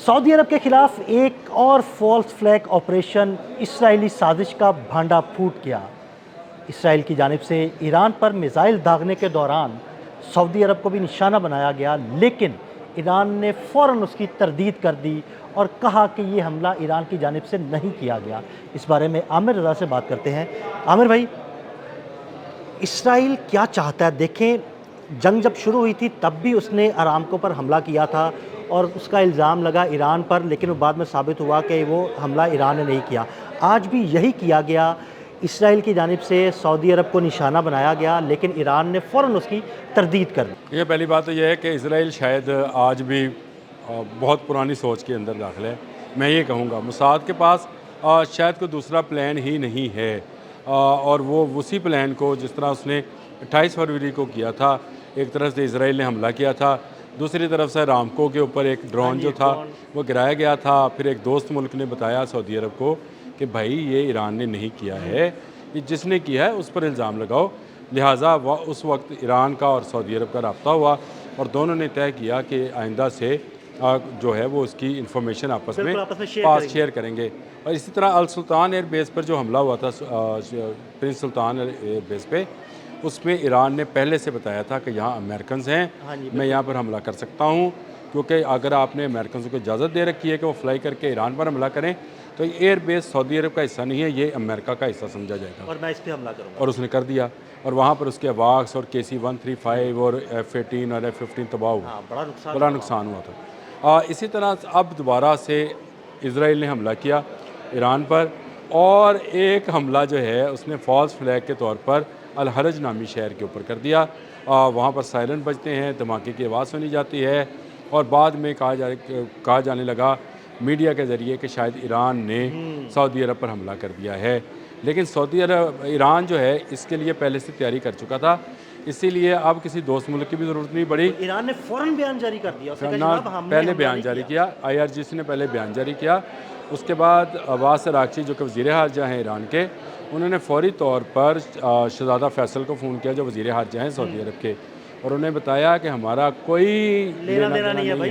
Saudi अरब के खिलाफ एक और फॉल्स फ्लैग ऑपरेशन, इस्राएली साजिश का भांडा फूट गया। इसराइल की जानिब से ईरान पर मिसाइल दागने के दौरान सऊदी अरब को भी निशाना बनाया गया, लेकिन ईरान ने फ़ौरन उसकी तरदीद कर दी और कहा कि ये हमला ईरान की जानिब से नहीं किया गया। इस बारे में आमिर रज़ा से बात करते हैं। आमिर भाई, इसराइल क्या चाहता है? देखें, जंग जब शुरू हुई थी तब भी उसने अरामको पर हमला किया था और उसका इल्ज़ाम लगा ईरान पर, लेकिन वो बाद में साबित हुआ कि वो हमला ईरान ने नहीं किया। आज भी यही किया गया, इसराइल की जानिब से सऊदी अरब को निशाना बनाया गया, लेकिन ईरान ने फ़ौरन उसकी तरदीद कर दी। ये पहली बात तो यह है कि इसराइल शायद आज भी बहुत पुरानी सोच के अंदर दाखिल है। मैं ये कहूँगा मोसाद के पास शायद कोई दूसरा प्लान ही नहीं है, और वो उसी प्लान को जिस तरह उसने 28 फरवरी को किया था, एक तरफ से इसराइल ने हमला किया था, दूसरी तरफ से अरामको के ऊपर एक ड्रोन जो था वो गिराया गया था। फिर एक दोस्त मुल्क ने बताया सऊदी अरब को कि भाई ये ईरान ने नहीं किया है, ये जिसने किया है उस पर इल्ज़ाम लगाओ। लिहाजा वह उस वक्त ईरान का और सऊदी अरब का रब्ता हुआ और दोनों ने तय किया कि आइंदा से जो है वो उसकी इंफॉर्मेशन आपस में शेयर करेंगे। और इसी तरह अल सुल्तान एयर बेस पर जो हमला हुआ था, प्रिंस सुल्तान एयर बेस पे, उसमें ईरान ने पहले से बताया था कि यहाँ अमेरिकन्स हैं, मैं यहाँ पर हमला कर सकता हूँ, क्योंकि अगर आपने अमेरिकन को इजाज़त दे रखी है कि वो फ्लाई करके ईरान पर हमला करें तो ये एयर बेस सऊदी अरब का हिस्सा नहीं है, ये अमेरिका का हिस्सा समझा जाएगा और मैं इस पर हमला करूँगा। और उसने कर दिया, और वहाँ पर उसके वाक्स और KC-135 और F-18 और F-15 तबाह हुआ, बड़ा नुकसान हुआ था। इसी तरह अब दोबारा से इसराइल ने हमला किया ईरान पर, और एक हमला जो है उसने फॉल्स फ्लैग के तौर पर अल हरज नामी शहर के ऊपर कर दिया। वहाँ पर सायरन बजते हैं, धमाके की आवाज़ सुनी जाती है, और बाद में कहा जाने लगा मीडिया के ज़रिए कि शायद ईरान ने सऊदी अरब पर हमला कर दिया है। लेकिन सऊदी अरब, ईरान जो है इसके लिए पहले से तैयारी कर चुका था, इसीलिए अब किसी दोस्त मुल्क की भी ज़रूरत नहीं पड़ी। तो ईरान ने फ़ौरन बयान जारी कर दिया, पहले बयान जारी किया, IRGC ने पहले बयान जारी किया। उसके बाद अब्बास अरागची जो कि वज़ीर ख़ारजा हैं ईरान के, उन्होंने फ़ौरी तौर पर शहज़ादा फैसल को फ़ोन किया जो वज़ीर ख़ारजा हैं सऊदी अरब के, और उन्हें बताया कि हमारा कोई लेना देना नहीं है भाई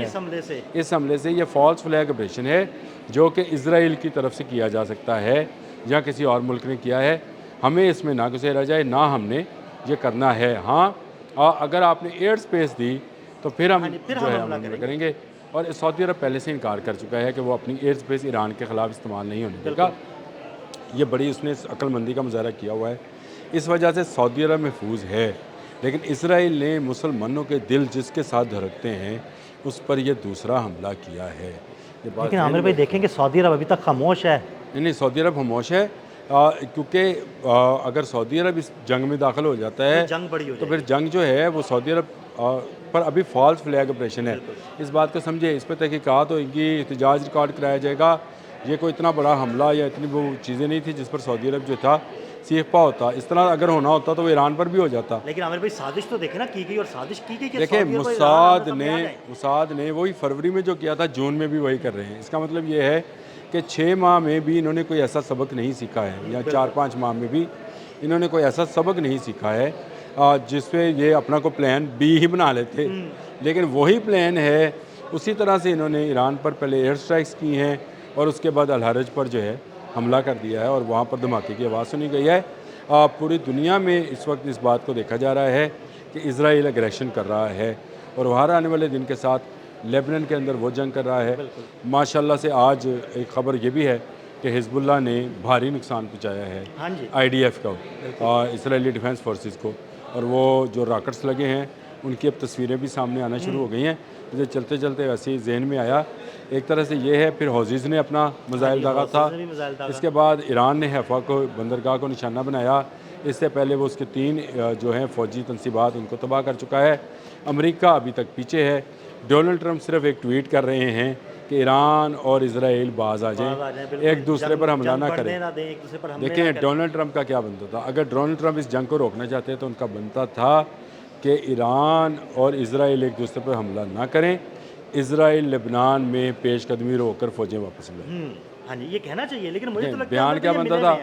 इस हमले से। ये फॉल्स फ्लैग ऑपरेशन है जो कि इसराइल की तरफ से किया जा सकता है या किसी और मुल्क ने किया है, हमें इसमें ना घुसेरा जाए, ना हमने ये करना है। हाँ, अगर आपने एयर स्पेस दी तो फिर हम हमला करेंगे, और सऊदी अरब पहले से इनकार कर चुका है कि वो अपनी एयर स्पेस ईरान के ख़िलाफ़ इस्तेमाल नहीं होने देगा। ये बड़ी उसने अक्लमंदी का मुजाहरा किया हुआ है, इस वजह से सऊदी अरब महफूज है। लेकिन इसराइल ने मुसलमानों के दिल जिसके साथ धड़कते हैं उस पर यह दूसरा हमला किया है। लेकिन आमिर भाई देखेंगे सऊदी अरब अभी तक खामोश है। नहीं, सऊदी अरब खामोश है, क्योंकि अगर सऊदी अरब इस जंग में दाखिल हो जाता है तो फिर जंग जो है वो सऊदी अरब पर अभी फॉल्स फ्लैग ऑपरेशन है। इस बात को समझे, इस पर तहकीकात होगी, एहतजाज रिकॉर्ड कराया जाएगा। ये कोई इतना बड़ा हमला या इतनी वो चीज़ें नहीं थी जिस पर सऊदी अरब जो था सीखपा होता। इस तरह अगर होना होता तो वो ईरान पर भी हो जाता। लेकिन आमिर भाई साजिश तो देखे ना की गई, और साजिश की गई। देखिए, मुसाद ने वही फरवरी में जो किया था जून में भी वही कर रहे हैं। इसका मतलब ये है कि 6 माह में भी इन्होंने कोई ऐसा सबक नहीं सीखा है, या 4-5 माह में भी इन्होंने कोई ऐसा सबक नहीं सीखा है जिसपे ये अपना को प्लान बी ही बना लेते। लेकिन वही प्लान है, उसी तरह से इन्होंने ईरान पर पहले एयर स्ट्राइक्स की हैं और उसके बाद अल हरज पर जो है हमला कर दिया है, और वहाँ पर धमाके की आवाज़ सुनी गई है। पूरी दुनिया में इस वक्त इस बात को देखा जा रहा है कि इजराइल एग्रेशन कर रहा है, और बाहर आने वाले दिन के साथ लेबनान के अंदर वो जंग कर रहा है। माशाल्लाह से आज एक ख़बर ये भी है कि हिजबुल्लाह ने भारी नुकसान पहुँचाया है IDF को, इसराइली डिफेंस फोर्सेस को, और वो जो रॉकेट्स लगे हैं उनकी अब तस्वीरें भी सामने आना शुरू हो गई हैं। मुझे चलते चलते वैसे ही जहन में आया, एक तरह से ये है, फिर हौज़ीज़ ने अपना मिसाइल दागा था, इसके बाद ईरान ने हैफा को बंदरगाह को निशाना बनाया, इससे पहले वो उसके 3 जो हैं फ़ौजी तनसीबात उनको तबाह कर चुका है। अमेरिका अभी तक पीछे है। डोनाल्ड ट्रंप सिर्फ एक ट्वीट कर रहे हैं कि ईरान और इसराइल बाज आ जाएं, एक दूसरे पर हमला ना करें। देखिए, डोनाल्ड ट्रंप का क्या बनता था? अगर डोनाल्ड ट्रंप इस जंग को रोकना चाहते तो उनका बनता था कि ईरान और इसराइल एक दूसरे पर हमला ना करें, इसराइल लेबनान में पेशकदमी रोककर फौजें वापस लें। हाँ जी, ये कहना चाहिए, लेकिन मुझे तो लगता है बयान क्या बनता था?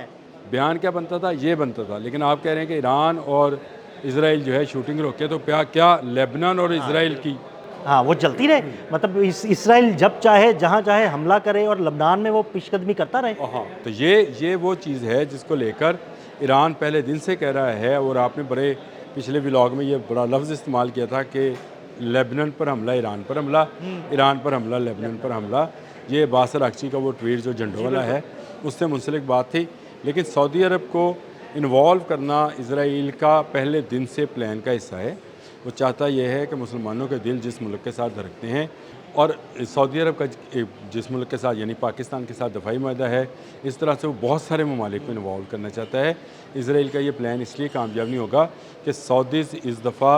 बयान क्या बनता था? ये बनता था। लेकिन आप कह रहे हैं कि ईरान और इसराइल जो है शूटिंग रोके, तो क्या लेबनान और इसराइल की हाँ, वो चलती रहे, मतलब इसराइल जब चाहे जहाँ चाहे हमला करे और लबनान में वो पेशकदमी करता रहे। हाँ, तो ये वो चीज़ है जिसको लेकर ईरान पहले दिन से कह रहा है, और आपने बड़े पिछले व्लॉग में ये बड़ा लफ्ज़ इस्तेमाल किया था कि लेबनान पर हमला, ईरान पर हमला, ईरान पर हमला, लेबनान पर हमला। ये बासर अक्ची का वो ट्वीट जो झंडों वाला है, उससे मुंसलिक बात थी। लेकिन सऊदी अरब को इन्वॉल्व करना इसराइल का पहले दिन से प्लान का हिस्सा है। वो चाहता यह है कि मुसलमानों के दिल जिस मुल्क के साथ धड़कते हैं, और सऊदी अरब का जिस मुल्क के साथ यानी पाकिस्तान के साथ दफ़ाई माहदा है, इस तरह से वो बहुत सारे ममालिक को इन्वॉल्व करना चाहता है। इसराइल का ये प्लान इसलिए कामयाब नहीं होगा कि सऊदीज़ इस दफ़ा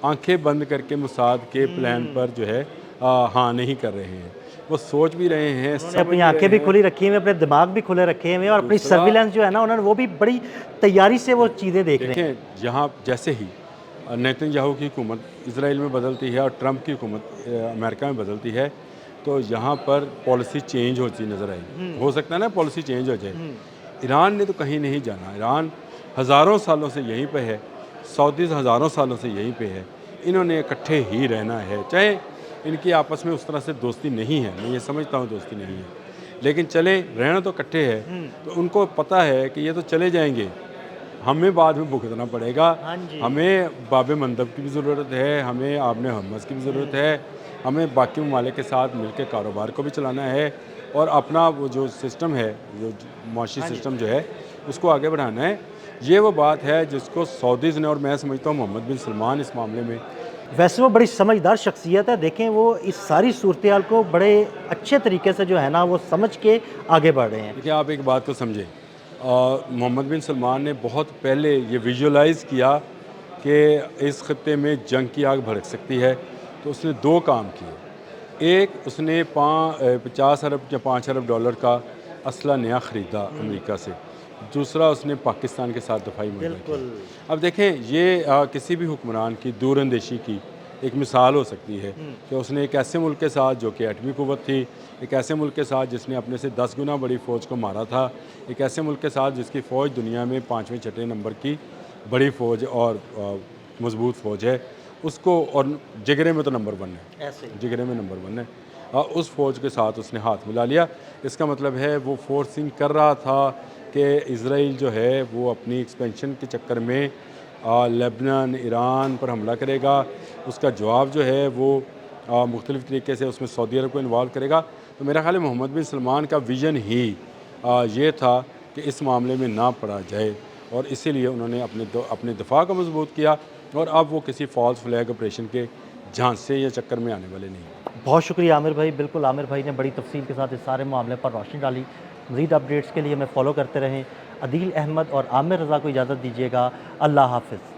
आंखें बंद करके मुसाद के प्लान पर जो है हाँ नहीं कर रहे हैं। वो सोच भी रहे हैं, अपनी आंखें भी खुली रखी हुई हैं, अपने दिमाग भी खुले रखे हुए हैं, और अपनी सर्विलेंस जो है ना, उन्होंने वो भी बड़ी तैयारी से वो चीज़ें देख रहे हैं। देखें, जहाँ जैसे ही नेतन्याहू की हुकूमत इसराइल में बदलती है और ट्रंप की हुकूमत अमेरिका में बदलती है, तो यहाँ पर पॉलिसी चेंज होती नज़र आएगी। हो सकता है ना पॉलिसी चेंज हो जाए। ईरान ने तो कहीं नहीं जाना। ईरान हज़ारों सालों से यहीं पे है, सऊदीज़ हज़ारों सालों से यहीं पे है। इन्होंने इकट्ठे ही रहना है, चाहे इनकी आपस में उस तरह से दोस्ती नहीं है, मैं ये समझता हूँ दोस्ती नहीं है, लेकिन चले रहना तो इकट्ठे है। तो उनको पता है कि ये तो चले जाएंगे, हमें बाद में भुगतना पड़ेगा। हमें बाब मंदब की भी ज़रूरत है, हमें आबने हमस की भी ज़रूरत है, हमें बाकी ममालिक के साथ मिलकर कारोबार को भी चलाना है, और अपना वो जो सिस्टम है, जो माशी सिस्टम जो है, उसको आगे बढ़ाना है। ये वो बात है जिसको सऊदीज़ ने, और मैं समझता हूँ मोहम्मद बिन सलमान इस मामले में, वैसे वो बड़ी समझदार शख्सियत है। देखें, वो इस सारी सूरत हाल को बड़े अच्छे तरीके से जो है ना वो समझ के आगे बढ़ रहे हैं। देखिए, आप एक बात को समझें, मोहम्मद बिन सलमान ने बहुत पहले ये विजुअलाइज़ किया कि इस खत्ते में जंग की आग भड़क सकती है, तो उसने दो काम किए। एक, उसने 50 अरब या 5 अरब डॉलर का असला नया ख़रीदा अमेरिका से। दूसरा, उसने पाकिस्तान के साथ दफाई माहदा किया। अब देखें, ये किसी भी हुक्मरान की दूरअंदेशी की एक मिसाल हो सकती है कि उसने एक ऐसे मुल्क के साथ जो कि एटमी क़ुव्वत थी, एक ऐसे मुल्क के साथ जिसने अपने से 10 गुना बड़ी फ़ौज को मारा था, एक ऐसे मुल्क के साथ जिसकी फ़ौज दुनिया में 5वें 6वें नंबर की बड़ी फ़ौज और मजबूत फ़ौज है, उसको, और जिगरे में तो नंबर 1 है, ऐसे जिगरे में नंबर 1 है, उस फ़ौज के साथ उसने हाथ मिला लिया। इसका मतलब है वो फोर्सिंग कर रहा था कि इसराइल जो है वो अपनी एक्सपेंशन के चक्कर में लेबनान, ईरान पर हमला करेगा। उसका जवाब जो है वो मुख्तलिफ़ तरीके से उसमें सऊदी अरब को इन्वॉल्व करेगा। तो मेरा ख्याल है मोहम्मद बिन सलमान का विज़न ही ये था कि इस मामले में ना पड़ा जाए, और इसीलिए उन्होंने अपने दफ़ा को मजबूत किया, और अब वो किसी फॉल्स फ्लैग ऑपरेशन के झांसे या चक्कर में आने वाले नहीं। बहुत शुक्रिया आमिर भाई। बिल्कुल, आमिर भाई ने बड़ी तफसील के साथ इस सारे मामले पर रोशनी डाली। मज़ीद अपडेट्स के लिए हमें फॉलो करते रहें। अदील अहमद और आमिर रज़ा को इजाज़त दीजिएगा। अल्लाह हाफ़िज़।